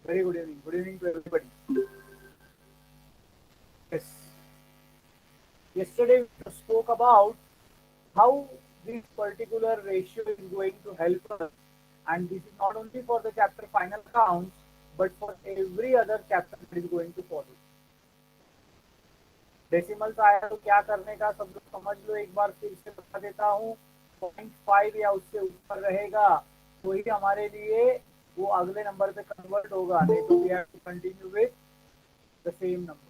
Very good evening. Good evening to everybody. Yes. Yesterday we spoke about how this particular ratio is going to help us, and this is not only for the chapter final accounts, but for every other chapter that is going to follow. Decimals आया तो क्या करने का सब लोग समझ लो, एक बार फिर से बता देता हूँ। 0.5 या उससे ऊपर रहेगा तो ही हमारे लिए वो अगले नंबर पे कन्वर्ट होगा, नहीं तो we have to continue with the same number.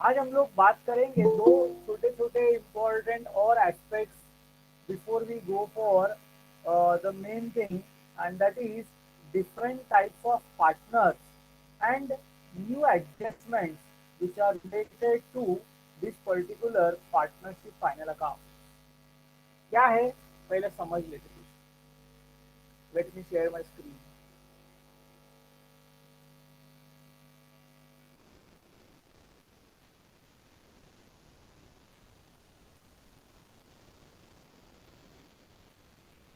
आज हम लोग बात करेंगे दो छोटे छोटे इम्पोर्टेंट और aspects before we go for the main thing, and that is different types of partners and new adjustments which are related to this particular partnership final account. क्या है पहले समझ लेते हैं। Let me share my screen.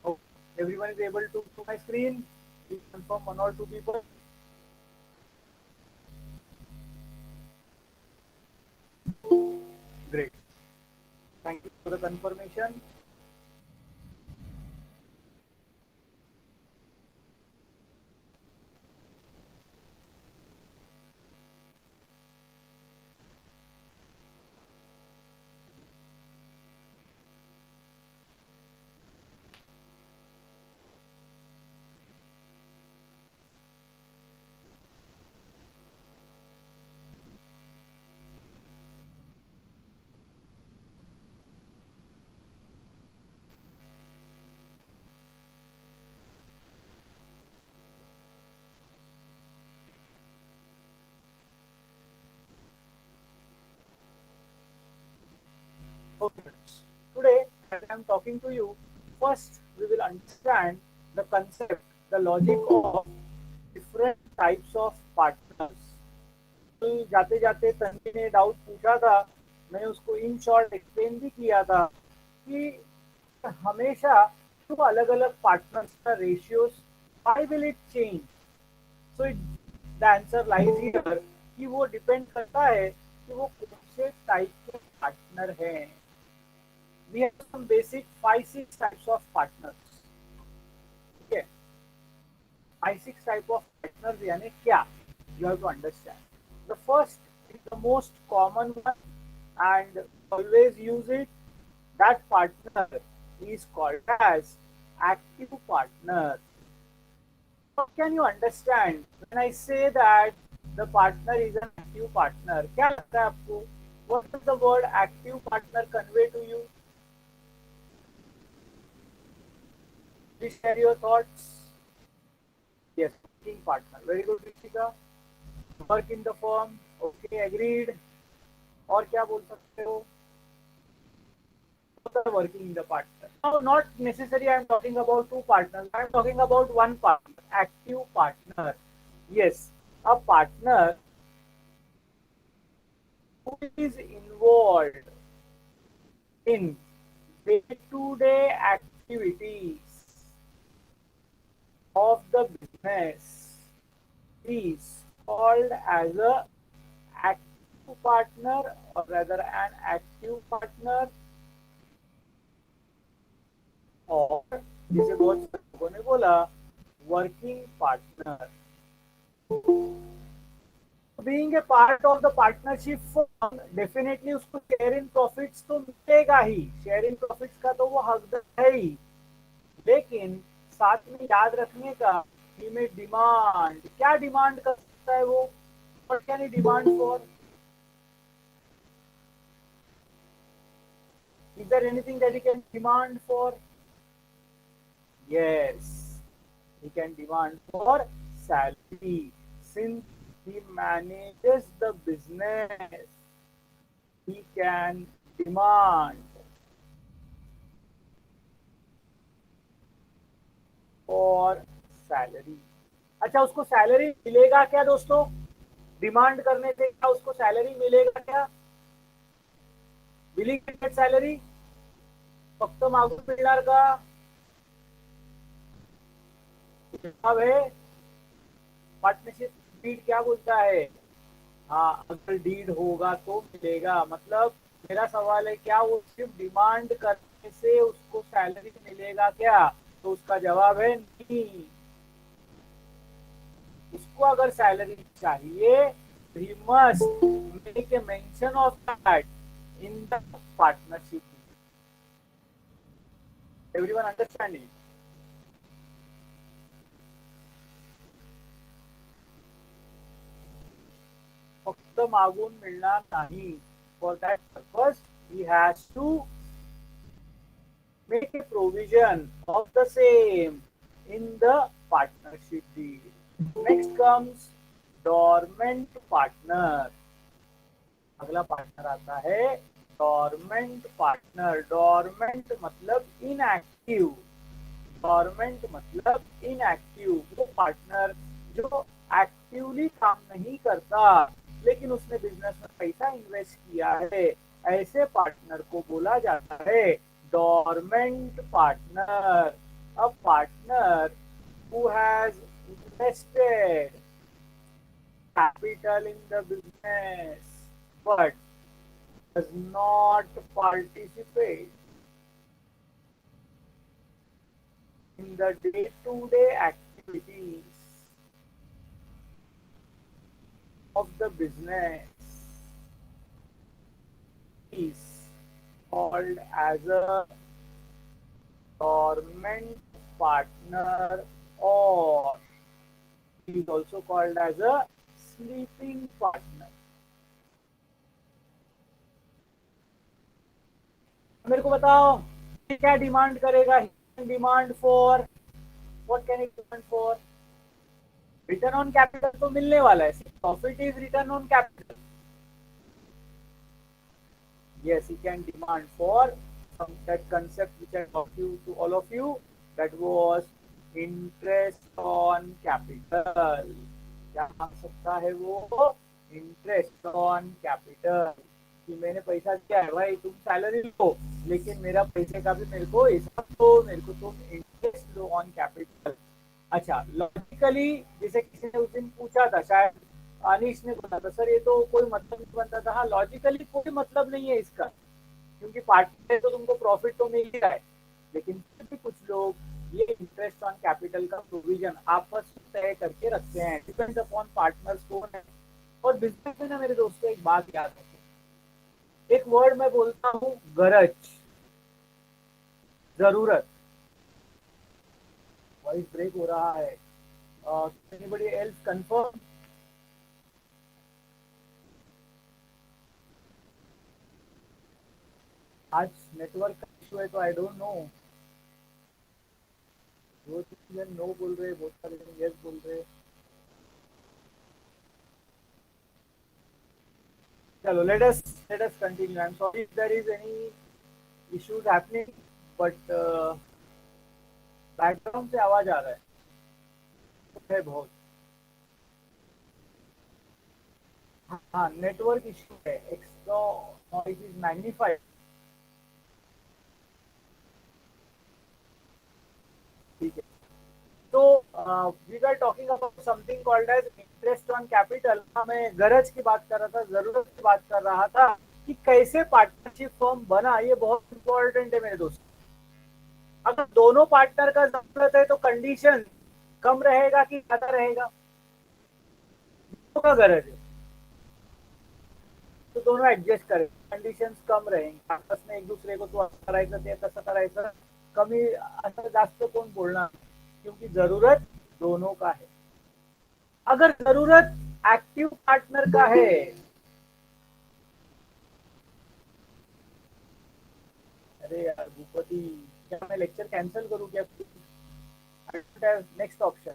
Oh, everyone is able to see my screen. Please confirm one or two people. Great. Thank you for the confirmation. Okay. Today, as I am talking to you, first we will understand the concept, the logic of different types of partners. कल जाते जाते तन्वी ने doubt पूछा था, मैंने उसको in short explain भी किया था कि हमेशा क्यों अलग अलग पार्टनर्स का ratios why will it change. So the answer lies here कि वो डिपेंड करता है कि वो कौन से टाइप के पार्टनर हैं। We have some basic 5-6 types of partners. Okay, 5-6 type of partners यानी क्या? You have to understand. The first is the most common one, and always use it. That partner is called as active partner. How can you understand when I say that the partner is an active partner? क्या लगता है आपको? What does the word active partner convey to you? Please share your thoughts. Yes, working partner. Very good, Rishika. Work in the firm. Okay, agreed. और क्या बोल सकते हो? Both are working in the partner. No, not necessary. I am talking about two partners. I am talking about one partner, active partner. Yes, a partner who is involved in day-to-day activities of the business is called as a active partner, or rather an active partner, और जिसे बहुत से लोगों ने बोला working partner. Being a part of the partnership firm, definitely उसको share in profits तो मिलेगा ही, शेयर इन प्रॉफिट्स का तो वो हकदार है ही, लेकिन साथ में याद रखने का ही में डिमांड, क्या डिमांड कर सकता है वो, what can he demand for? Is there anything that he can demand for? Yes, he can demand for salary. Since he manages the business, he can demand salary. अच्छा, उसको सैलरी मिलेगा क्या दोस्तों? डिमांड करने से क्या उसको सैलरी मिलेगा क्या? Will he get salary? फक्त मागून मिळणार का? जवाब है पार्टनरशिप डीड क्या बोलता है? हाँ, अगर डीड होगा तो मिलेगा। मतलब मेरा सवाल है, क्या वो सिर्फ डिमांड करने से उसको सैलरी मिलेगा क्या? तो उसका जवाब है नहीं। उसको अगर सैलरी चाहिए, he must make a mention of that in the partnership. Everyone understanding? फक्त मागून मिळणार नाही. For that purpose, he has to make a provision of the same in the partnership deed. Next comes dormant partner. अगला partner आता है dormant partner. Dormant मतलब inactive. Dormant मतलब inactive, वो पार्टनर जो एक्टिवली काम नहीं करता लेकिन उसने बिजनेस में पैसा इन्वेस्ट किया है, ऐसे पार्टनर को बोला जाता है dormant partner. A partner who has invested capital in the business but does not participate in the day-to-day activities of the business is called as a dormant partner, or is also called as a sleeping partner. मेरे को बताओ, क्या demand करेगा? Demand for what can it demand for? Return on capital तो मिलने वाला है। Profit is return on capital. Yes, he can demand for some that concept which I talked you to all of you, that was interest on capital. क्या मांग सकता है वो? Interest on capital. कि मैंने पैसा दिया है भाई, तुम सैलरी लो, लेकिन मेरा पैसे का भी मेरे को हिसाब दो, मेरे को तुम इंटरेस्ट लो ऑन कैपिटल। अच्छा, लॉजिकली जैसे किसी ने उस दिन पूछा था, शायद अनिश ने बोला था, सर ये तो कोई मतलब नहीं बनता था। हाँ, लॉजिकली कोई मतलब नहीं है इसका, क्योंकि पार्टनर तो तुमको प्रॉफिट तो मिल ही रहा है, लेकिन फिर भी कुछ लोग ये इंटरेस्ट ऑन कैपिटल का प्रोविजन आपस में तय करके रखते हैं। डिपेंड्स अपॉन पार्टनर्स कौन है। और बिजनेस में ना मेरे दोस्तों एक बात याद रखें, एक वर्ड मैं बोलता हूँ, गरज, जरूरत। वॉइस ब्रेक हो रहा है। Anybody else confirm? आज नेटवर्क का इशू है तो आई डोंट नो। बहुत जन नो बोल रहे, बहुत सारे जन यस बोल रहे। चलो, let us continue. I'm sorry if there is any issues happening, but background से आवाज आ रहा है बहुत। हाँ, नेटवर्क इशू है। Extra noise is magnified. ठीक है, तो we are talking about something called as interest on capital. मैं गरज की बात कर रहा था, जरूरत की बात कर रहा था कि कैसे पार्टनरशिप फॉर्म बना। ये बहुत इंपॉर्टेंट है मेरे दोस्त। अगर दोनों पार्टनर का जरूरत है तो कंडीशन कम रहेगा कि ज्यादा रहेगा? दोनों का गरज है तो दोनों एडजस्ट करें, कंडिशन्स कम रहेंगे। आपस में एक दूसरे को तू असं करायचं ते तसं करायचं, कमी असं जास्त कोण बोलणार, क्योंकि जरूरत दोनों का है। अगर जरूरत एक्टिव पार्टनर का है, अरे यार भूपति, क्या मैं लेक्चर कैंसिल करूं क्या? I don't have next option.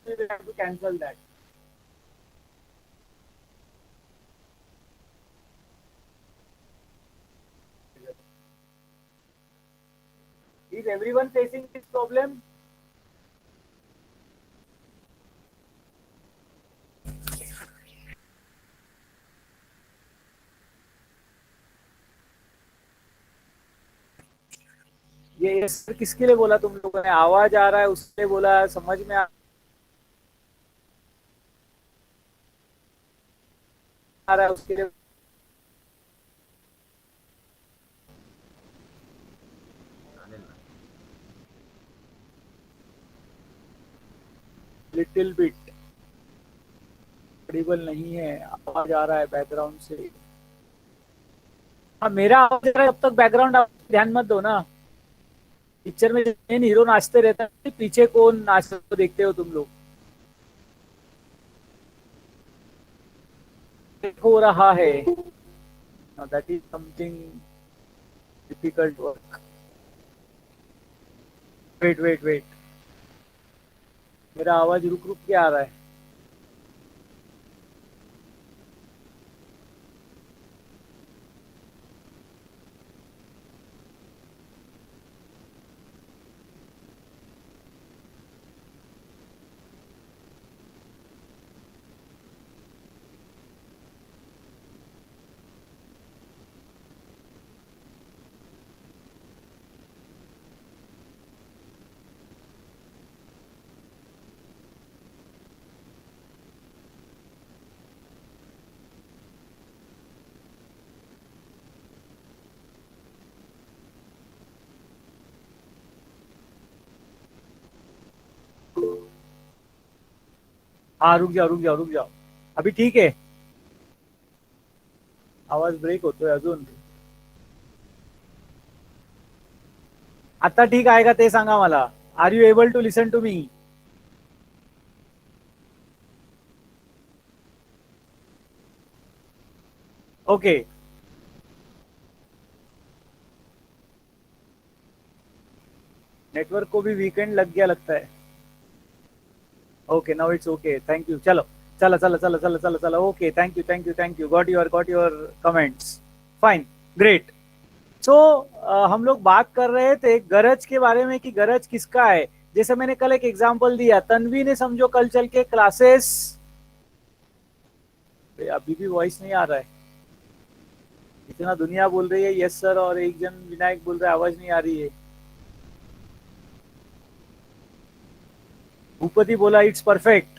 We will have to cancel that. Is everyone facing this problem? ये सर किसके लिए बोला तुम लोगों ने? आवाज आ रहा है उसके लिए बोला, समझ में आ रहा है उसके लिए? लिटिल बिट ऑडिबल नहीं है, आवाज आ रहा है बैकग्राउंड से। हाँ मेरा आवाज आ रहा है, तब तक बैकग्राउंड ध्यान मत दो ना। पिक्चर में मेन हीरो नाचते रहता है, पीछे कौन नाचते हो देखते हो तुम लोग? हो रहा है, that is something difficult work. Wait wait wait, मेरा आवाज रुक रुक के आ रहा है। हाँ रुक जाओ रुक जाओ रुक जाओ, अभी ठीक है? आवाज ब्रेक होतोय अजून? आता ठीक आहे का ते सांगा मला. Are you able to listen to me? Okay. Network को भी वीकेंड लग गया लगता है. Okay now it's okay, thank you. चलो चलो चलो चलो चलो चलो चलो, okay thank you thank you thank you, got your comments, fine, great. So हम लोग बात कर रहे थे गरज के बारे में कि गरज किसका है. जैसे मैंने कल एक एग्जांपल दिया, तन्वी ने समझो कल चल के क्लासेस, अभी भी वॉइस नहीं आ रहा है, इतना दुनिया बोल रही है यस सर, और एक जन विनायक बोल रहा है आवाज नहीं आ रही है. भूपति बोला इट्स परफेक्ट.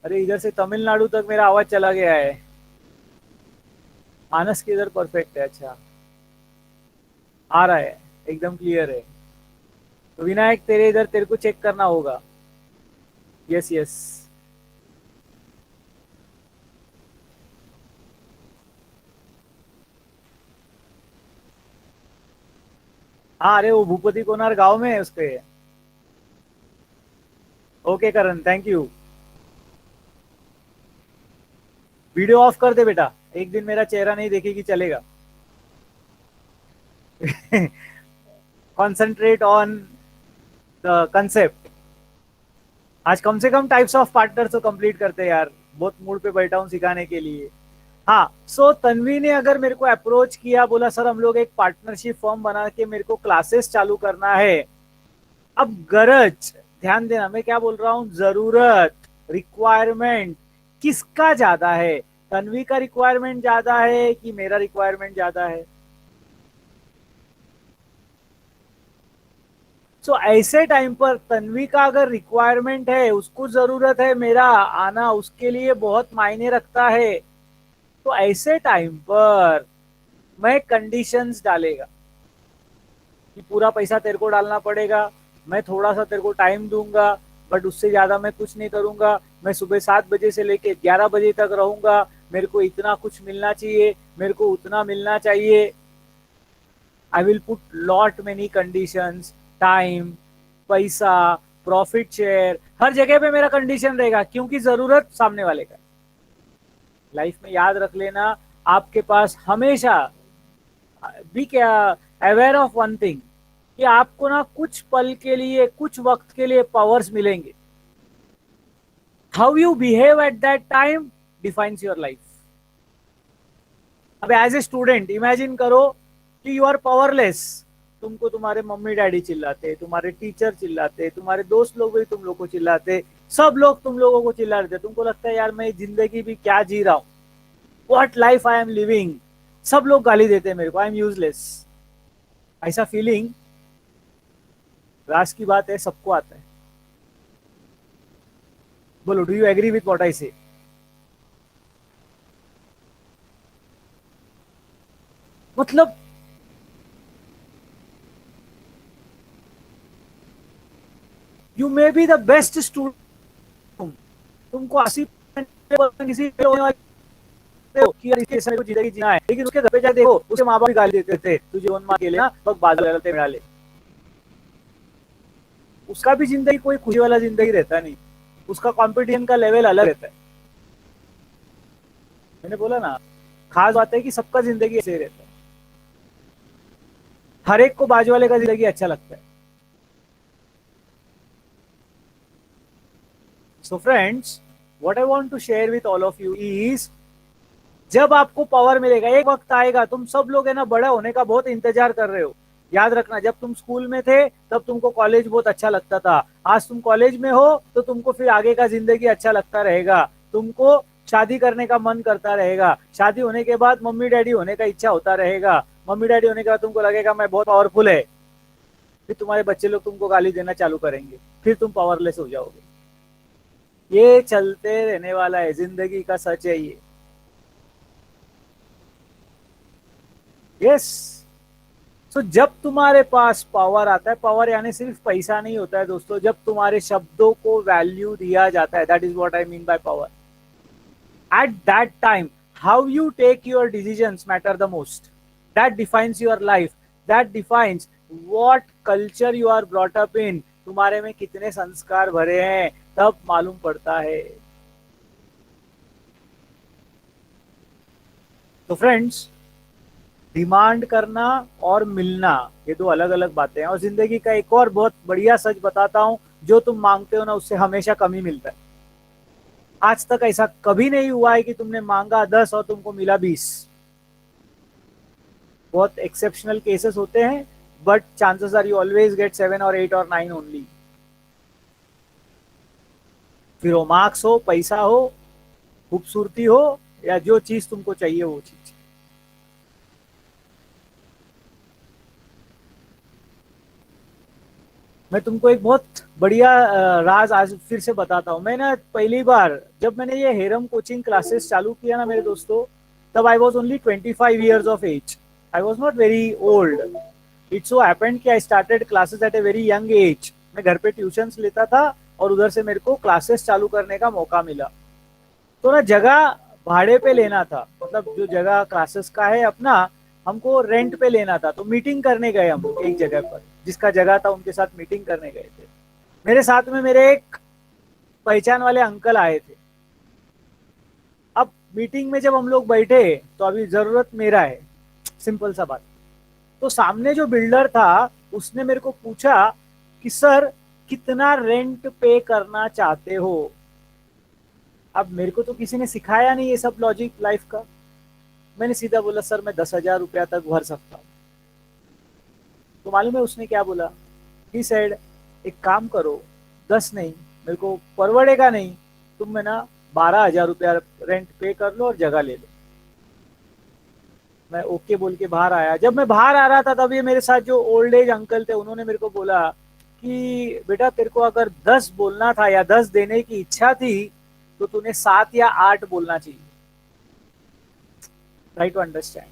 अरे इधर से तमिलनाडु तक मेरा आवाज चला गया है. मानस के इधर परफेक्ट है, अच्छा आ रहा है, एकदम क्लियर है. तो विनायक तेरे इधर तेरे को चेक करना होगा. Yes yes. हाँ अरे वो भूपति कोनार गांव में है उसके. Okay Karan, thank you. Video of कर दे बेटा, एक दिन मेरा चेहरा नहीं देखेगी चलेगा. Concentrate on the concept. आज कम से कम टाइप्स ऑफ पार्टनर तो कंप्लीट करते हैं यार, बहुत मूड पे बैठा हूँ सिखाने के लिए. हाँ सो तन्वी ने अगर मेरे को अप्रोच किया, बोला सर हम लोग एक पार्टनरशिप फॉर्म बना के मेरे को क्लासेस चालू करना है. अब गरज, ध्यान देना मैं क्या बोल रहा हूँ, जरूरत, रिक्वायरमेंट किसका ज्यादा है? तन्वी का रिक्वायरमेंट ज्यादा है कि मेरा रिक्वायरमेंट ज्यादा है? सो ऐसे टाइम पर तन्वी का अगर रिक्वायरमेंट है, उसको जरूरत है मेरा आना, उसके लिए बहुत मायने रखता है, तो ऐसे टाइम पर मैं कंडीशंस डालेगा कि पूरा पैसा तेरे को डालना पड़ेगा, मैं थोड़ा सा तेरे को टाइम दूंगा बट उससे ज्यादा मैं कुछ नहीं करूंगा, मैं सुबह 7 बजे से लेके 11 बजे तक रहूंगा, मेरे को इतना कुछ मिलना चाहिए, मेरे को उतना मिलना चाहिए. I will put lot many conditions, time, पैसा, प्रॉफिट शेयर, हर जगह पे मेरा कंडीशन रहेगा, क्योंकि जरूरत सामने वाले का. लाइफ में याद रख लेना, आपके पास हमेशा बी क्या अवेयर ऑफ वन थिंग, कि आपको ना कुछ पल के लिए, कुछ वक्त के लिए पावर्स मिलेंगे. How you behave eight that time defines your life. अब एज ए स्टूडेंट इमेजिन करो कि यू आर पावरलेस, तुमको तुम्हारे मम्मी डैडी चिल्लाते, तुम्हारे टीचर चिल्लाते, तुम्हारे दोस्त लोग भी तुम लोग को चिल्लाते, सब लोग तुम लोगों को चिल्ला रहे थे। तुमको लगता है यार मैं जिंदगी भी क्या जी रहा हूँ, what life I am living, सब लोग गाली देते मेरे को, आई एम यूजलेस। ऐसा फीलिंग, राज की बात है, सबको आता है। बोलो, do you agree with what I say? मतलब you may be the best student, तुमको 80% किसी जिंदगी जीना है, लेकिन उसके घर पे जाके देखो, उसके माँ बाप भी गाली देते थे, तुझे जीवन माँ के लिए ना बग बादल मिला ले। उसका भी जिंदगी कोई खुशी वाला जिंदगी रहता नहीं, उसका कंपटीशन का लेवल अलग रहता है। मैंने बोला ना, खास बात है कि सबका जिंदगी ऐसे ही रहता है, हर एक को बाजू वाले का जिंदगी अच्छा लगता है। So friends, what I want to share with all of you is, जब आपको पावर मिलेगा, एक वक्त आएगा, तुम सब लोग है ना बड़ा होने का बहुत इंतजार कर रहे हो। याद रखना, जब तुम स्कूल में थे तब तुमको कॉलेज बहुत अच्छा लगता था, आज तुम कॉलेज में हो तो तुमको फिर आगे का जिंदगी अच्छा लगता रहेगा, तुमको शादी करने का मन करता रहेगा, शादी होने के बाद मम्मी डैडी होने का इच्छा होता रहेगा, मम्मी डैडी होने के बाद तुमको लगेगा मैं बहुत पावरफुल है, फिर तुम्हारे बच्चे लोग तुमको गाली देना चालू करेंगे, फिर तुम पावरलेस हो जाओगे। ये चलते रहने वाला है, जिंदगी का सच है ये। यस। सो जब तुम्हारे पास पावर आता है, पावर यानी सिर्फ पैसा नहीं होता है दोस्तों, जब तुम्हारे शब्दों को वैल्यू दिया जाता है, that is what I mean by power. At that time how you take your decisions matter the most, that defines your life, that defines what culture you are brought up in, तुम्हारे में कितने संस्कार भरे हैं तब मालूम पड़ता है। तो फ्रेंड्स, डिमांड करना और मिलना ये दो अलग अलग बातें हैं, और जिंदगी का एक और बहुत बढ़िया सच बताता हूं, जो तुम मांगते हो ना उससे हमेशा कम ही मिलता है। आज तक ऐसा कभी नहीं हुआ है कि तुमने मांगा 10 और तुमको मिला 20। बहुत एक्सेप्शनल केसेस होते हैं, but chances are you always get 7 और 8 और 9 ओनली। फिर वो मार्क्स हो, पैसा हो, खूबसूरती हो, या जो चीज तुमको चाहिए वो चीज। मैं तुमको एक बहुत बढ़िया राज आज फिर से बताता हूँ। मैं ना पहली बार जब मैंने ये हेरम कोचिंग क्लासेस चालू किया ना मेरे दोस्तों, तब I was only 25 years of age, I was not very old. It so happened कि I started classes at a very young age. मैं घर पे ट्यूशंस लेता था और उधर से मेरे को क्लासेस चालू करने का मौका मिला। तो ना जगह भाड़े पे लेना था, मतलब जो जगह क्लासेस का है अपना, हमको रेंट पे लेना था। तो मीटिंग करने गए हम एक जगह पर, जिसका जगह था उनके साथ मीटिंग करने गए थे। मेरे साथ में मेरे एक पहचान वाले अंकल आए थे। अब मीटिंग में जब हम लोग बैठे तो अभी जरूरत मेरा है, सिंपल सा बात। तो सामने जो बिल्डर था उसने मेरे को पूछा कि सर कितना रेंट पे करना चाहते हो। अब मेरे को तो किसी ने सिखाया नहीं ये सब लॉजिक लाइफ का। मैंने सीधा बोला सर मैं 10,000 रुपया तक भर सकता हूँ। तो मालूम है उसने क्या बोला? ही सेड एक काम करो, 10 नहीं, मेरे को परवड़ेगा नहीं, तुम में ना 12,000 रुपया रेंट पे कर लो और जगह ले लो। मैं ओके बोल के बाहर आया। जब मैं बाहर आ रहा था तब ये मेरे साथ जो ओल्ड एज अंकल थे उन्होंने मेरे को बोला कि बेटा तेरे को अगर 10 बोलना था या 10 देने की इच्छा थी तो तूने 7 या 8 बोलना चाहिए। ट्राई टू अंडरस्टैंड,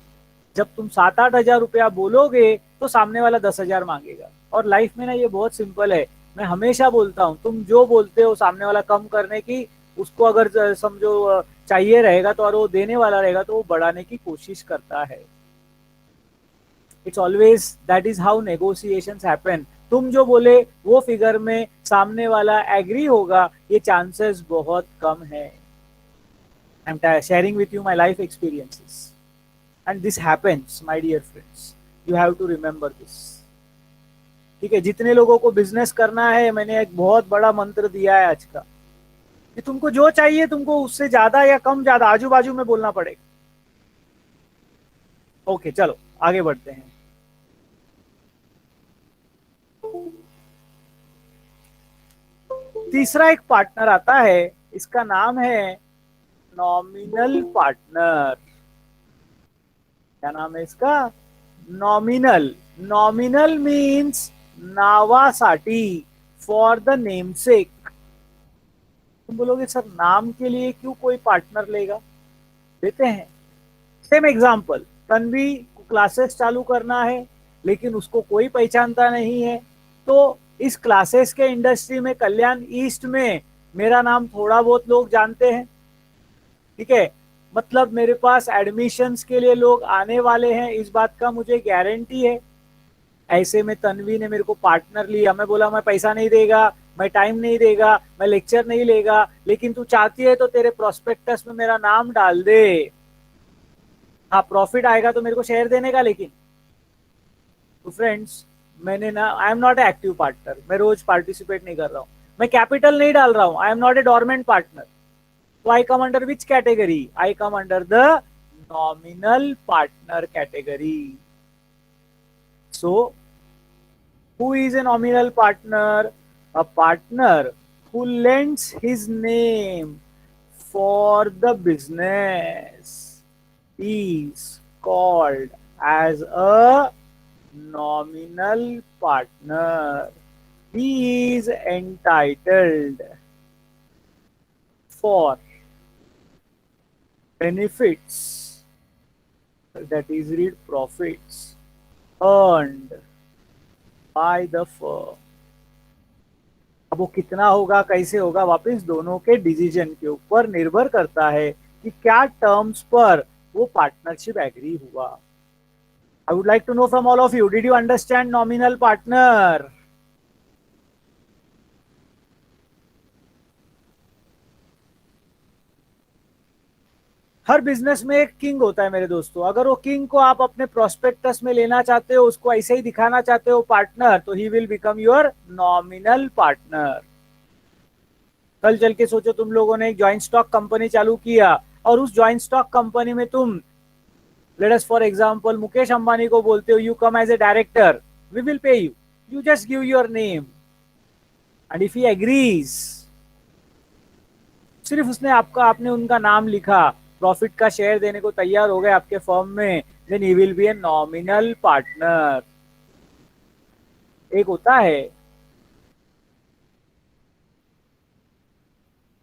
जब तुम 7-8 हजार रुपया बोलोगे तो सामने वाला 10,000 मांगेगा। और लाइफ में ना ये बहुत सिंपल है। मैं हमेशा बोलता हूँ तुम जो बोलते हो सामने वाला कम करने की, उसको अगर समझो चाहिए रहेगा तो और वो देने वाला रहेगा तो वो बढ़ाने की कोशिश करता है। It's always that is how negotiations happen. तुम जो बोले वो फिगर में सामने वाला एग्री होगा, ये चांसेस बहुत कम है। I am sharing with you my life experiences and this happens my dear friends, you have to remember this। ठीक है, जितने लोगों को बिजनेस करना है मैंने एक बहुत बड़ा मंत्र दिया है आज का, कि तुमको जो चाहिए तुमको उससे ज्यादा या कम ज्यादा आजू बाजू में बोलना पड़ेगा। ओके चलो आगे बढ़ते हैं। तीसरा एक पार्टनर आता है, इसका नाम है नॉमिनल पार्टनर। क्या नाम है इसका? नॉमिनल। नॉमिनल मीन्स नावासाठी, फॉर द नेमसेक। तुम बोलोगे सर नाम के लिए क्यों कोई पार्टनर लेगा? देते हैं सेम एग्जांपल। तन्वी को क्लासेस चालू करना है लेकिन उसको कोई पहचानता नहीं है, तो इस क्लासेस के इंडस्ट्री में कल्याण ईस्ट में मेरा नाम थोड़ा बहुत लोग जानते हैं, ठीक है, मतलब मेरे पास एडमिशन्स के लिए लोग आने वाले हैं, इस बात का मुझे गारंटी है। ऐसे में तन्वी ने मेरे को पार्टनर लिया, मैं बोला मैं पैसा नहीं देगा, मैं टाइम नहीं देगा, मैं लेक्चर नहीं लेगा, लेकिन तू चाहती है तो तेरे प्रोस्पेक्टस में मेरा नाम डाल दे। हाँ प्रॉफिट आएगा तो मेरे को शेयर देने का, लेकिन तो फ्रेंड्स मैंने ना, आई am not A active partner, मैं रोज पार्टिसिपेट नहीं कर रहा हूँ, मैं कैपिटल नहीं डाल रहा हूँ, I am not a dormant partner. तो I come under which category? I come under the nominal partner category. So who is a nominal partner? A partner who lends his name for the business is called as a nominal partner. He is entitled for benefits, that is read profits, earned by the firm. अब वो कितना होगा, कैसे होगा, वापस दोनों के decision के ऊपर निर्भर करता है कि क्या टर्म्स पर वो पार्टनरशिप एग्री हुआ। I would like to know from all of you, did you understand nominal partner? हर बिजनेस में एक किंग होता है मेरे दोस्तों। अगर वो किंग को आप अपने प्रोस्पेक्टस में लेना चाहते हो, उसको ऐसे ही दिखाना चाहते हो पार्टनर, तो he will become your nominal partner. कल चल के सोचो तुम लोगों ने एक ज्वाइंट स्टॉक कंपनी चालू किया और उस ज्वाइंट स्टॉक कंपनी में तुम, let us for example Mukesh Ambani को बोलते हो you come as a director, we will pay you, you just give your name and if he agrees, सिर्फ उसने आपने उनका नाम लिखा, प्रॉफिट का शेयर देने को तैयार हो गए आपके फर्म में, then he will be a nominal partner. एक होता है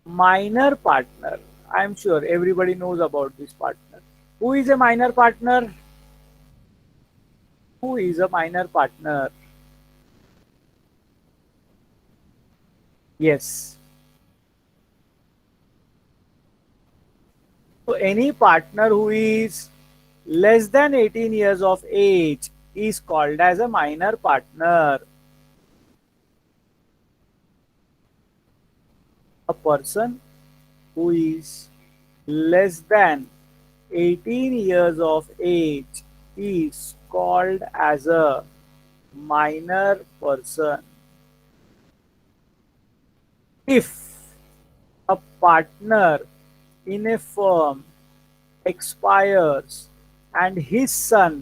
minor partner. I am sure everybody knows about this partner. Who is a minor partner? Who is a minor partner? Yes, so any partner who is less than 18 years of age is called as a minor partner. A person who is less than 18 years of age is called as a minor person. If a partner in a firm expires and his son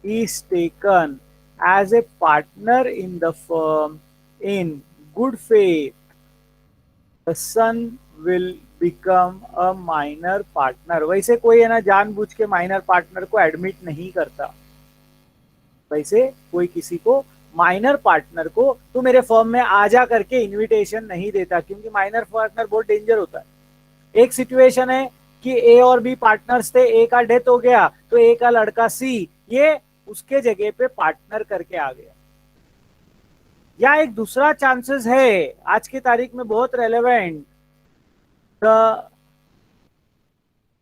is taken as a partner in the firm in good faith, the son will become a minor partner. वैसे कोई है ना जानबूझ के minor partner को admit नहीं करता, वैसे कोई किसी को माइनर पार्टनर को तो मेरे फर्म में आ जा करके इनविटेशन नहीं देता, क्योंकि माइनर पार्टनर बहुत डेंजर होता है। एक सिचुएशन है कि ए और बी पार्टनर्स थे, ए का डेथ हो गया तो ए का लड़का सी ये उसके जगह पे पार्टनर करके आ गया। या एक दूसरा चांसेस है आज की तारीख में बहुत relevant,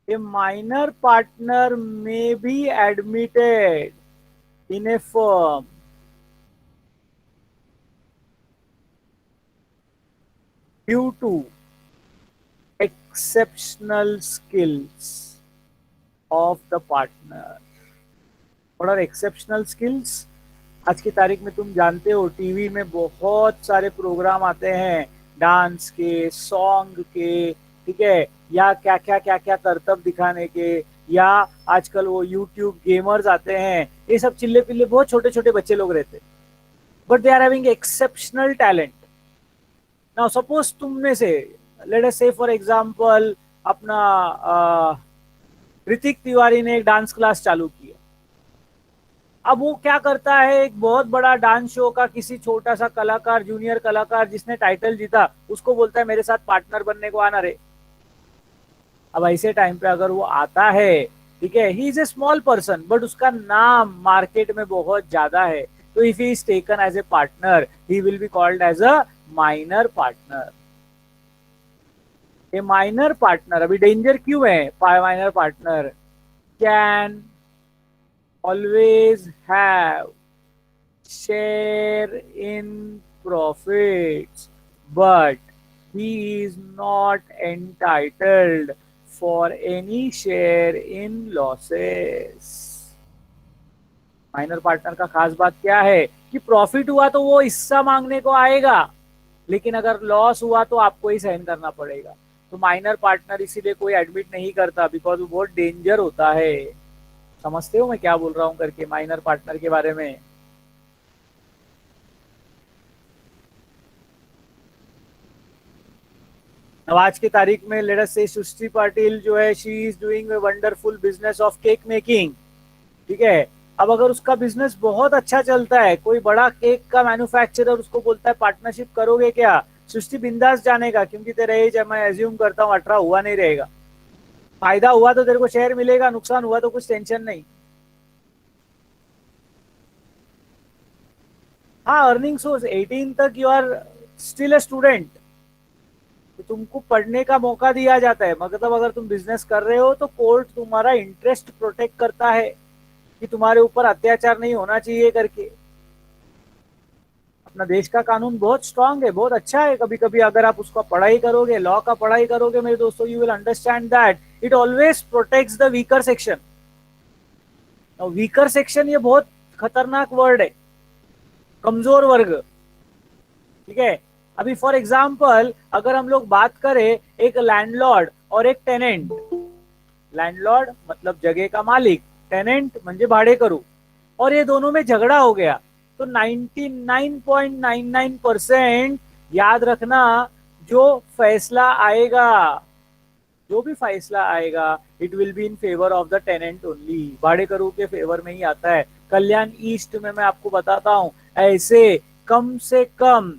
a minor partner may be admitted in a firm due to exceptional skills of the partner. What are exceptional skills? आज की तारीख में तुम जानते हो टीवी में बहुत सारे प्रोग्राम आते हैं, डांस के, सॉन्ग के, ठीक है, या क्या क्या करतब दिखाने के, या आजकल वो यूट्यूब गेमर्स आते हैं, ये सब चिल्ले पिल्ले बहुत छोटे छोटे बच्चे लोग रहते, but they are having exceptional talent. Now suppose तुम में से, लेट अस से फॉर एग्जांपल, अपना ऋतिक तिवारी ने एक डांस क्लास चालू किया। अब वो क्या करता है, एक बहुत बड़ा डांस शो का किसी छोटा सा कलाकार, जूनियर कलाकार जिसने टाइटल जीता, उसको बोलता है मेरे साथ पार्टनर बनने को आना रे। अब ऐसे टाइम पे अगर वो आता है, ठीक है, he is a small person but उसका नाम मार्केट में बहुत ज्यादा है, तो if he is taken as a partner he will be called as a minor partner. A minor partner, अभी डेंजर क्यों है minor partner, can always have share in profits, but he is not entitled for any share in losses। Minor partner का खास बात क्या है कि profit हुआ तो वो हिस्सा मांगने को आएगा, लेकिन अगर लॉस हुआ तो आपको ही सहन करना पड़ेगा। तो माइनर पार्टनर इसीलिए कोई एडमिट नहीं करता, बिकॉज वो बहुत डेंजर होता है। समझते हो मैं क्या बोल रहा हूं करके माइनर पार्टनर के बारे में। अब आज की तारीख में लेट अस से सृष्टि पाटिल जो है, she is doing a wonderful business of cake making, ठीक है। अब अगर उसका बिजनेस बहुत अच्छा चलता है, कोई बड़ा केक का मैन्युफैक्चरर उसको बोलता है पार्टनरशिप करोगे क्या, सृष्टि बिंदास जानेगा, क्योंकि तेरा एज मैं एज्यूम करता हूँ 18 हुआ नहीं रहेगा। फायदा हुआ तो तेरे को शेयर मिलेगा, नुकसान हुआ तो कुछ टेंशन नहीं। हाँ, अर्निंग सोर्स 18 तक you are still a student, तो तुमको पढ़ने का मौका दिया जाता है। मतलब अगर तुम बिजनेस कर रहे हो तो कोर्ट तुम्हारा इंटरेस्ट प्रोटेक्ट करता है कि तुम्हारे ऊपर अत्याचार नहीं होना चाहिए करके। अपना देश का कानून बहुत स्ट्रांग है, बहुत अच्छा है। कभी कभी अगर आप उसका पढ़ाई करोगे, लॉ का पढ़ाई करोगे मेरे दोस्तों, you will understand that it always protects the weaker section. Weaker section ये बहुत खतरनाक वर्ड है, कमजोर वर्ग, ठीक है। अभी फॉर एग्जाम्पल अगर हम लोग बात करें एक लैंडलॉर्ड और एक टेनेंट, लैंडलॉर्ड मतलब जगह का मालिक, टेनेंट म्हणजे भाड़े करू, और ये दोनों में झगड़ा हो गया, तो 99.99% याद रखना, जो फैसला आएगा, जो भी फैसला आएगा it will be in favour of the tenant only, भाड़े करू के फेवर में ही आता है। कल्याण ईस्ट में मैं आपको बताता हूं, ऐसे कम से कम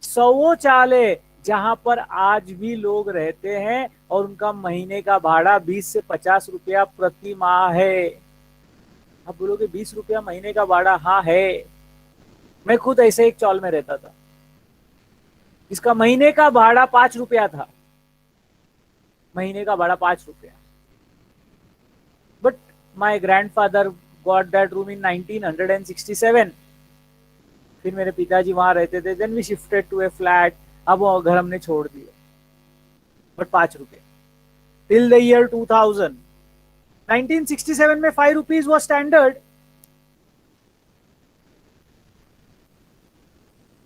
100 चाले जहां पर आज भी लोग रहते हैं और उनका महीने का भाड़ा 20 से 50 रुपया प्रति माह है। आप बोलोगे 20 रुपया महीने का भाड़ा, हाँ है। मैं खुद ऐसे एक चौल में रहता था, इसका महीने का भाड़ा 5 रुपया था, महीने का भाड़ा 5 रुपया। But my grandfather got that room in 1967। फिर मेरे पिताजी वहां रहते थे, then we shifted to a flat, अब वो घर हमने छोड़ दिया, बट 5 रुपए टिल द ईयर 2000। 1967 में 5 रुपीज वॉज स्टैंडर्ड।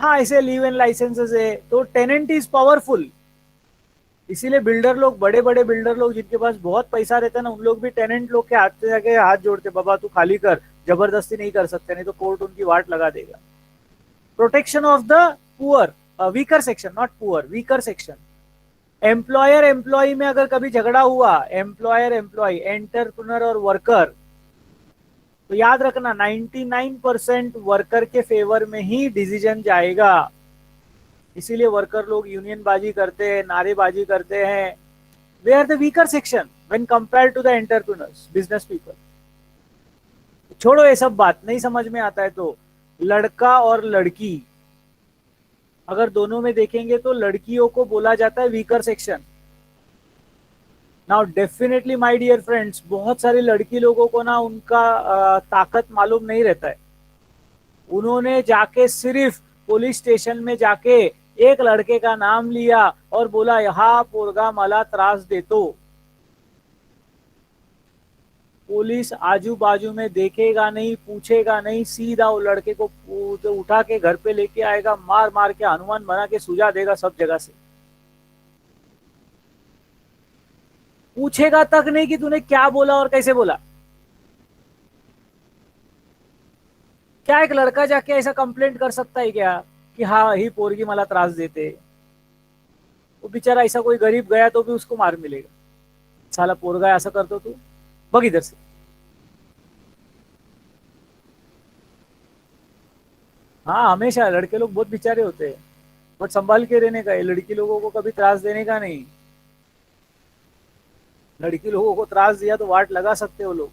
हाँ, ऐसे लिव इन लाइसेंसेस है, तो टेनेंट इज पावरफुल। इसीलिए बिल्डर लोग, बड़े बड़े बिल्डर लोग जिनके पास बहुत पैसा रहता है ना, उन लोग भी टेनेंट लोग के हाथ से जाके हाथ जोड़ते, बाबा तू खाली कर, जबरदस्ती नहीं कर सकते, नहीं तो कोर्ट उनकी वाट लगा देगा। Protection of the poor, weaker section, not poor, weaker section. Employer employee में अगर कभी झगड़ा हुआ, एम्प्लॉयर एम्प्लॉय, एंटरप्रेन्योर और वर्कर, तो याद रखना 99% वर्कर के फेवर में ही डिसीजन जाएगा। इसीलिए वर्कर लोग यूनियन बाजी करते हैं, नारेबाजी करते हैं। वे are the weaker section when compare to the entrepreneurs, business people. छोड़ो ये सब बात, नहीं समझ में आता है तो लड़का और लड़की अगर दोनों में देखेंगे तो लड़कियों को बोला जाता है weaker section. Now definitely my dear friends, बहुत सारी लड़की लोगों को ना उनका ताकत मालूम नहीं रहता है। उन्होंने जाके सिर्फ पुलिस स्टेशन में जाके एक लड़के का नाम लिया और बोला यहाँ पोरगा मला त्रास देतो, पुलिस आजू बाजू में देखेगा नहीं, पूछेगा नहीं, सीधा वो लड़के को उठा के घर पे लेके आएगा, मार मार के हनुमान बना के सुझा देगा सब जगह से। पूछेगा तक नहीं कि तूने क्या बोला और कैसे बोला। क्या एक लड़का जाके ऐसा कंप्लेंट कर सकता है क्या की हा ही पोरगी मला त्रास देते, वो बिचारा ऐसा कोई गरीब गया तो भी उसको मार मिलेगा, साला पोरगा असं करतो तू, बघ इधर से. हाँ, हमेशा लड़के लोग बहुत बेचारे होते हैं, बट संभाल के रहने का है, लड़की लोगों को कभी त्रास देने का नहीं. लड़की लोगों को त्रास दिया तो वाट लगा सकते हो लोग.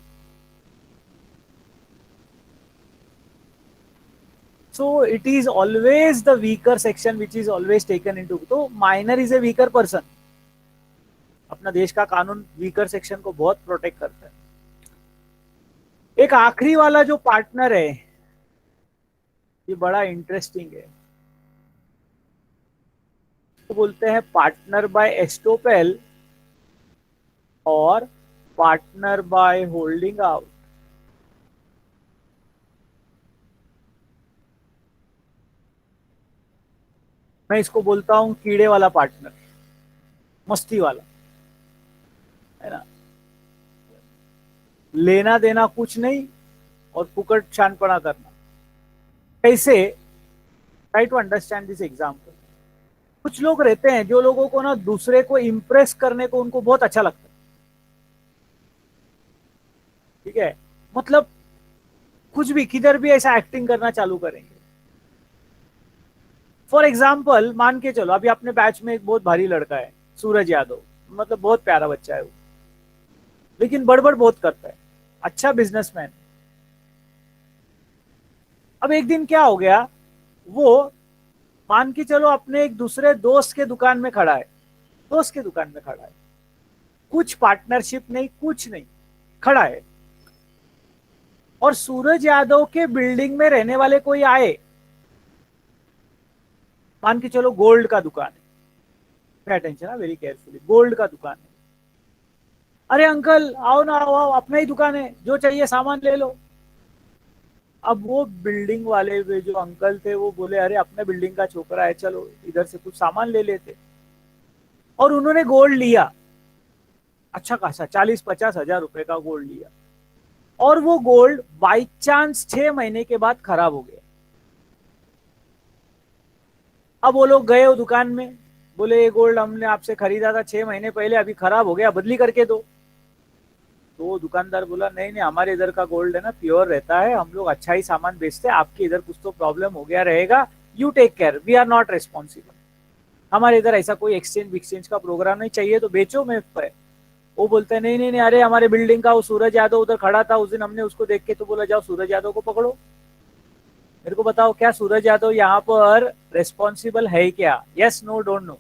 So it is always the weaker section which is always taken into. तो minor is a weaker person. अपना देश का कानून वीकर सेक्शन को बहुत प्रोटेक्ट करता है. एक आखिरी वाला जो पार्टनर है ये बड़ा इंटरेस्टिंग है. तो बोलते हैं पार्टनर बाय एस्टोपेल और पार्टनर बाय होल्डिंग आउट. मैं इसको बोलता हूं कीड़े वाला पार्टनर, मस्ती वाला, है ना. लेना देना कुछ नहीं और फुकट शानपना करना. कैसे? Try to understand this example. कुछ लोग रहते हैं जो लोगों को ना दूसरे को इंप्रेस करने को उनको बहुत अच्छा लगता है. ठीक है, मतलब कुछ भी किधर भी ऐसा एक्टिंग करना चालू करेंगे. फॉर एग्जाम्पल मान के चलो अभी अपने बैच में एक बहुत भारी लड़का है, सूरज यादव, मतलब बहुत प्यारा बच्चा है वो, लेकिन बड़बड़ बहुत करता है, अच्छा बिजनेसमैन. अब एक दिन क्या हो गया, वो मान के चलो अपने एक दूसरे दोस्त के दुकान में खड़ा है, दोस्त के दुकान में खड़ा है, कुछ पार्टनरशिप नहीं, कुछ नहीं, खड़ा है. और सूरज यादव के बिल्डिंग में रहने वाले कोई आए, मान के चलो गोल्ड का दुकान है, पे अटेंशन है वेरी केयरफुली, गोल्ड का दुकान है. अरे अंकल आओ ना, आओ आओ, अपना ही दुकान है, जो चाहिए सामान ले लो. अब वो बिल्डिंग वाले जो अंकल थे वो बोले अरे अपने बिल्डिंग का छोकरा है, चलो इधर से कुछ सामान ले लेते. और उन्होंने गोल्ड लिया, अच्छा खासा 40-50 हजार रुपए का गोल्ड लिया. और वो गोल्ड बाई चांस 6 महीने के बाद खराब हो गया. अब वो लोग गए वो दुकान में, बोले ये गोल्ड हमने आपसे खरीदा था 6 महीने पहले, अभी खराब हो गया, बदली करके दो. तो दुकानदार बोला नहीं नहीं, हमारे इधर का गोल्ड है ना प्योर रहता है, हम लोग अच्छा ही सामान बेचते हैं, आपके इधर कुछ तो प्रॉब्लम हो गया रहेगा, you take care, we are not responsible. हमारे इधर ऐसा कोई एक्सचेंज का प्रोग्राम नहीं, चाहिए तो बेचो मैं पे. वो बोलते हैं नहीं नहीं नहीं, अरे हमारे बिल्डिंग का वो सूरज यादव उधर खड़ा था उस दिन, हमने उसको देख के तो बोला जाओ सूरज यादव को पकड़ो. मेरे को बताओ क्या सूरज यादव यहाँ पर रेस्पॉन्सिबल है क्या? Yes no don't know.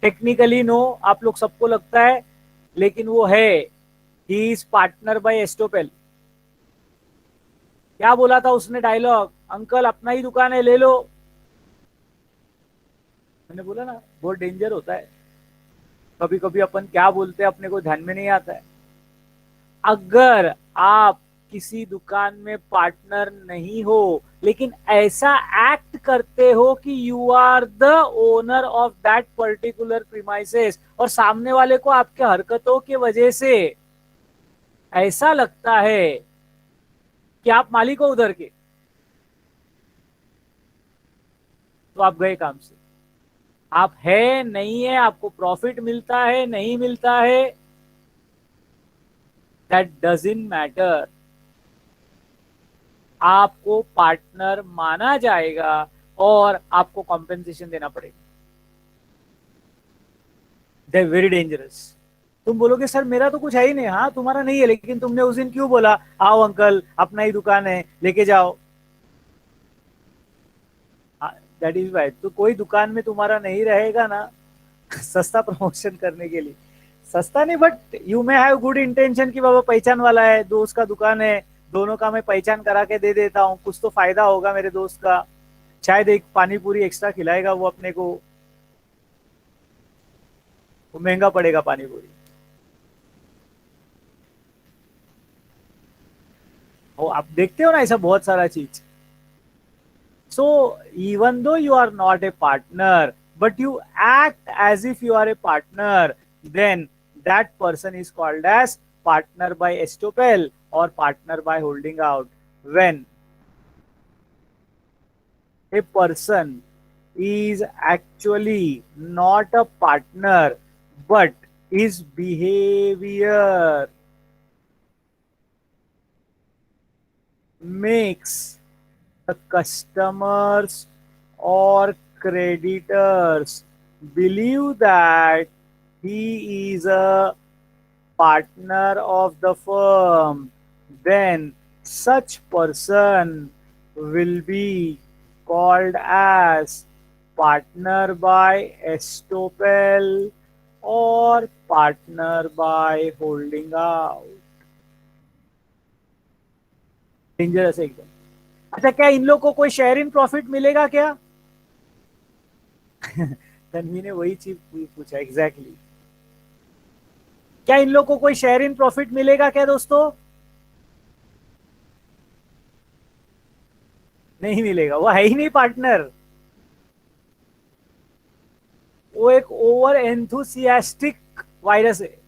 Technically no, आप लोग सबको लगता है, लेकिन वो है. He is partner by estoppel. क्या बोला था उसने डायलॉग, अंकल अपना ही दुकान है ले लो. मैंने बोला ना बहुत डेंजर होता है, कभी कभी अपन क्या बोलते हैं अपने को ध्यान में नहीं आता है. अगर आप किसी दुकान में पार्टनर नहीं हो लेकिन ऐसा एक्ट करते हो कि you are the owner of that particular premises, और सामने वाले को आपके हरकतों की वजह से ऐसा लगता है कि आप मालिक हो उधर के, तो आप गए काम से. आप है नहीं है, आपको प्रॉफिट मिलता है नहीं मिलता है, दैट डजंट मैटर. आपको पार्टनर माना जाएगा और आपको कॉम्पेंसेशन देना पड़ेगा. They very dangerous. तुम बोलोगे सर मेरा तो कुछ है ही नहीं. हाँ तुम्हारा नहीं है, लेकिन तुमने उस दिन क्यों बोला आओ अंकल अपना ही दुकान है लेके जाओ. That is white. तो कोई दुकान में तुम्हारा नहीं रहेगा ना सस्ता प्रमोशन करने के लिए, सस्ता नहीं but you may have good intention कि बाबा पहचान वाला है, दोस्त का दुकान है, दोनों का मैं पहचान करा के दे देता हूँ, कुछ तो फायदा होगा मेरे दोस्त का, शायद एक पानी पूरी एक्स्ट्रा खिलाएगा वो अपने को, वो महंगा पड़ेगा पानी पूरी. वो आप देखते हो ना ऐसा बहुत सारा चीज. So even though you are not a partner but you act as if you are a partner, then that person is called as partner by estoppel or partner by holding out. When a person is actually not a partner, but his behavior makes the customers or creditors believe that he is a partner of the firm, then such person will be called as partner by estoppel or partner by holding out. Dangerous एकदम. अच्छा, क्या इन लोग को कोई share in profit मिलेगा क्या? तन्वी ने वही चीज पूछा एग्जैक्टली exactly. क्या इन लोग को कोई शेयर इन प्रॉफिट मिलेगा क्या दोस्तों? नहीं मिलेगा, वो है ही नहीं पार्टनर. वो एक ओवर एंथुसियास्टिक वायरस है.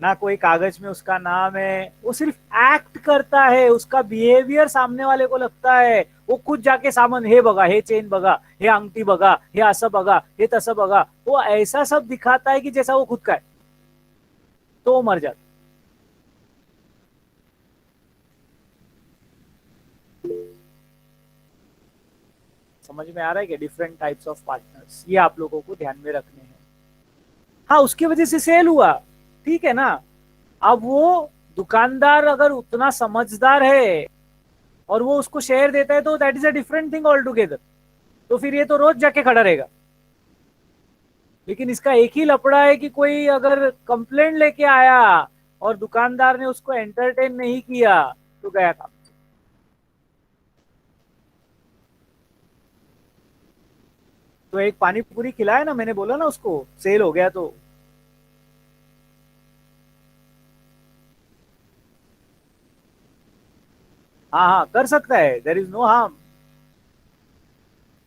ना कोई कागज में उसका नाम है, वो सिर्फ एक्ट करता है. उसका बिहेवियर सामने वाले को लगता है. वो खुद जाके सामान, हे बघा, हे चेन बघा, हे अंगठी बघा, हे असं बघा, हे तसं बघा, वो ऐसा सब दिखाता है कि जैसा वो खुद का है. तो वो मर जाता. समझ में आ रहा है कि डिफरेंट टाइप्स ऑफ पार्टनर्स, ये आप लोगों को ध्यान में रखने हैं. हाँ, उसकी वजह से सेल हुआ, ठीक है ना. अब वो दुकानदार अगर उतना समझदार है और वो उसको शेयर देता है तो that is a different thing all together. तो फिर ये तो रोज जाके खड़ा रहेगा. लेकिन इसका एक ही लफड़ा है कि कोई अगर कंप्लेंट लेके आया और दुकानदार ने उसको एंटरटेन नहीं किया तो गया काम. तो एक पानी पूरी खिलाया ना, मैंने बोला ना उसको सेल हो गया. तो हाँ हाँ, कर सकता है, देयर इज नो हार्म.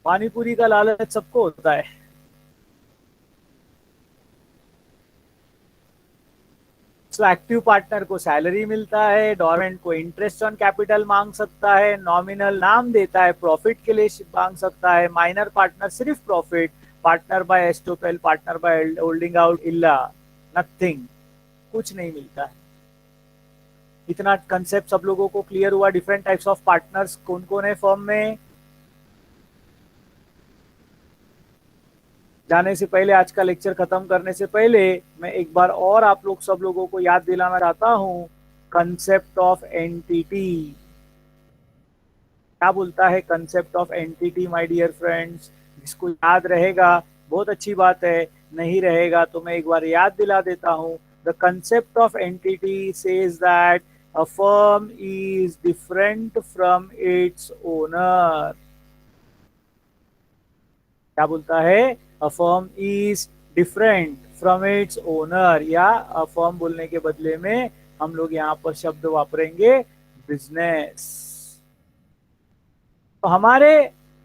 पानी पूरी का लालच सबको होता है. सो एक्टिव पार्टनर को सैलरी मिलता है, डोरमेंट को इंटरेस्ट ऑन कैपिटल मांग सकता है, नॉमिनल नाम देता है, प्रॉफिट के लिए मांग सकता है, माइनर पार्टनर सिर्फ profit, partner by estoppel, partner by holding out, इल्ला नथिंग, कुछ नहीं मिलता है. इतना कंसेप्ट सब लोगों को क्लियर हुआ? डिफरेंट टाइप्स ऑफ पार्टनर्स कौन कौन है फर्म में? जाने से पहले, आज का लेक्चर खत्म करने से पहले, मैं एक बार और आप लोग सब लोगों को याद दिलाना चाहता हूं. कंसेप्ट ऑफ एंटिटी क्या बोलता है? Concept of entity my dear friends, जिसको याद रहेगा बहुत अच्छी बात है, नहीं रहेगा तो मैं एक बार याद दिला देता हूं. The concept of entity says that a firm is different from its owner. क्या बोलता है? a firm is different from its owner, या a firm बोलने के बदले में हम लोग यहाँ पर शब्द वापरेंगे बिजनेस. तो हमारे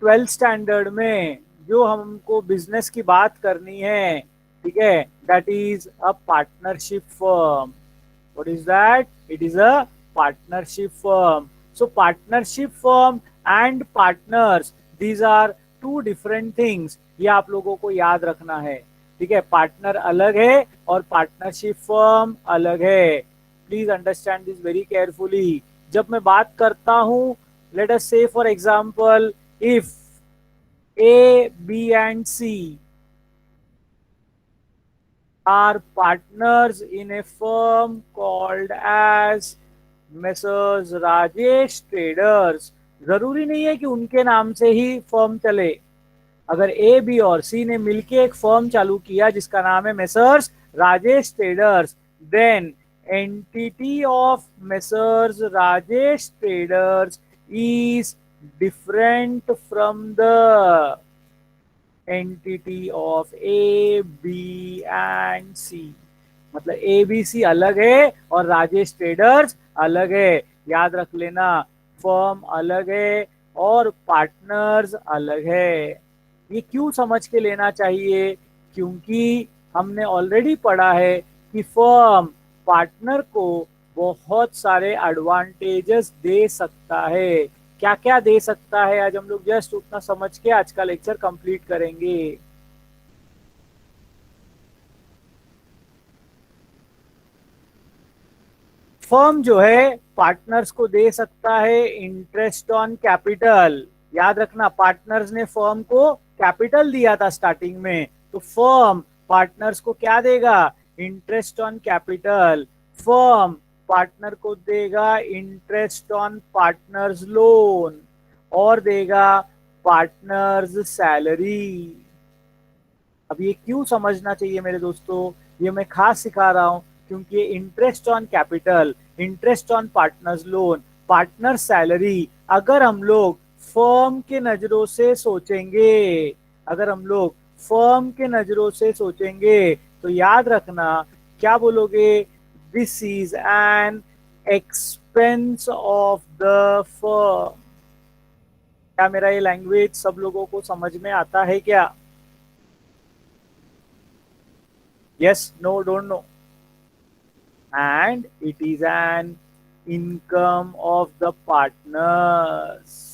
12th स्टैंडर्ड में जो हमको बिजनेस की बात करनी है, ठीक है, that is a partnership firm. What is that? It is a partnership firm. So partnership firm and partners, these are two different things. ये आप लोगों को याद रखना है, ठीक है. पार्टनर अलग है और पार्टनरशिप फर्म अलग है. Please understand this very carefully. जब मैं बात करता हूं, लेट अस से for example, if A, B and C are partners in a firm called as Messrs Rajesh traders. जरूरी नहीं है कि उनके नाम से ही फर्म चले. अगर ए, बी और सी ने मिलके एक फर्म चालू किया जिसका नाम है Messrs Rajesh traders, then entity of Messrs Rajesh traders is different from the entity of A, B and C. मतलब ए, बी, सी अलग है और राजेश ट्रेडर्स अलग है. याद रख लेना, फर्म अलग है और पार्टनर्स अलग है. ये क्यों समझ के लेना चाहिए? क्योंकि हमने ऑलरेडी पढ़ा है कि फर्म पार्टनर को बहुत सारे एडवांटेजेस दे सकता है। क्या क्या दे सकता है, आज हम लोग जस्ट उतना समझ के आज का लेक्चर कंप्लीट करेंगे। फर्म जो है पार्टनर्स को दे सकता है इंटरेस्ट ऑन कैपिटल। याद रखना, पार्टनर्स ने फर्म को कैपिटल दिया था स्टार्टिंग में, तो फर्म पार्टनर्स को क्या देगा? Interest on capital. Firm partner को देगा इंटरेस्ट ऑन पार्टनर्स लोन, और देगा पार्टनर्स सैलरी। अब ये क्यों समझना चाहिए मेरे दोस्तों, ये मैं खास सिखा रहा हूं क्योंकि ये interest on capital, interest on partners loan, partner salary, अगर हम लोग फर्म के नजरों से सोचेंगे, अगर हम लोग फर्म के नजरों से सोचेंगे तो याद रखना, क्या बोलोगे? This is an expense of the firm. क्या मेरा ये लैंग्वेज सब लोगों को समझ में आता है क्या? Yes, no, don't know. And it is an income of the partners.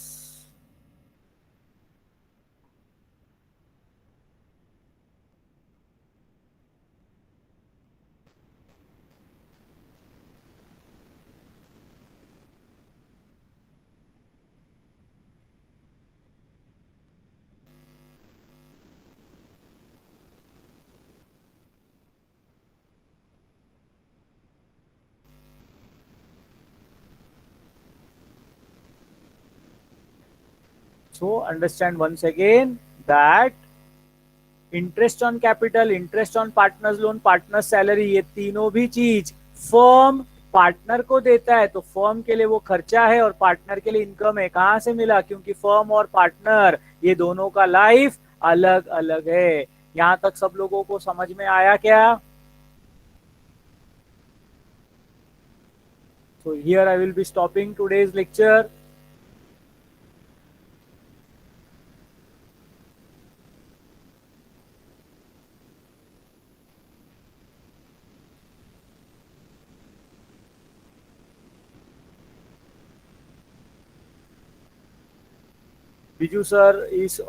So understand once again that interest on capital, interest on partners loan, partner salary, ये तीनों भी चीज फर्म पार्टनर को देता है, तो फर्म के लिए वो खर्चा है और पार्टनर के लिए इनकम है। कहां से मिला? क्योंकि फर्म और पार्टनर ये दोनों का लाइफ अलग अलग है। यहां तक सब लोगों को समझ में आया क्या? So here I will be stopping today's lecture. Biju sir is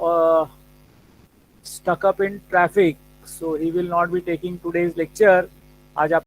stuck up in traffic, so he will not be taking today's lecture. आज आप